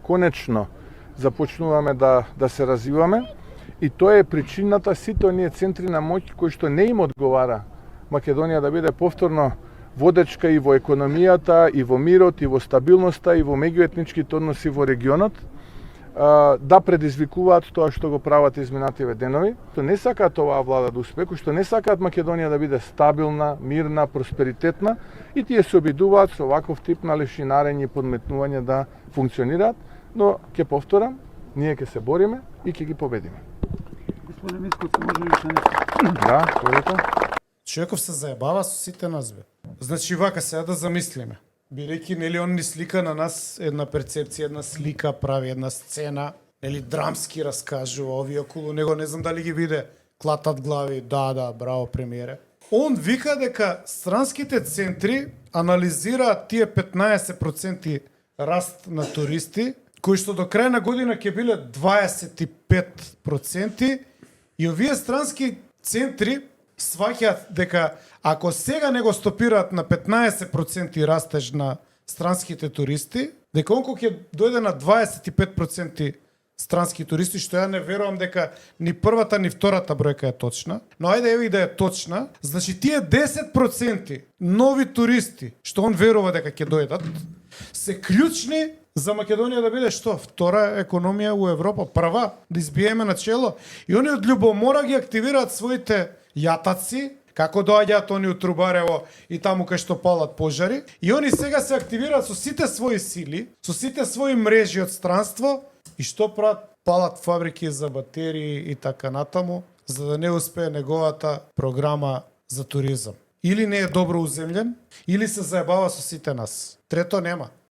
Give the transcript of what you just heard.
конечно започнуваме да се развиваме и тоа е причината сите оние центри на моќ кои што не им одговара Македонија да биде повторно водечка и во економијата, и во мирот, и во стабилноста, и во меѓуетничките односи во регионот, да предизвикуваат тоа што го прават изминативе денови, што не сакаат оваа влада да успее, што не сакаат Македонија да биде стабилна, мирна, просперитетна, и тие се обидуваат со ваков тип на лешинарење и подметнување да функционираат, но ќе повторам, ние ќе се бориме и ќе ги победиме. Господине Мицков, може ли уште нешто? Да, велика. Човеков се заебава со сите нас, бе. Значи, вака сега да замислиме. Бидејќи, нели, он ни слика на нас една перцепција, една слика, прави една сцена, нели, драмски раскажува, овие околу него, не знам дали ги виде, клатат глави, да, браво, премиере. Он вика дека странските центри анализираат тие 15% раст на туристи, кои што до крај на година ќе биле 25%, и овие странски центри сваќаат дека ако сега не го стопираат на 15% растеж на странските туристи, дека онко ќе дојде на 25% странски туристи, што ја не верувам дека ни првата ни втората бројка е точна, но ајде еви да е точна, значи тие 10% нови туристи што он верува дека ќе дојдат, се клучни за Македонија да биде што? Втора економија у Европа, прва, да избиеме на чело. И они од љубомора ги активираат своите јатаци, како доаѓаат они у Трубарево и таму кај што палат пожари, и они сега се активираат со сите своји сили, со сите своји мрежи од странство, и што прават? Палат фабрики за батерии и така натаму, за да не успее неговата програма за туризам. Или не е добро уземљен, или се заебава со сите нас. Трето нема.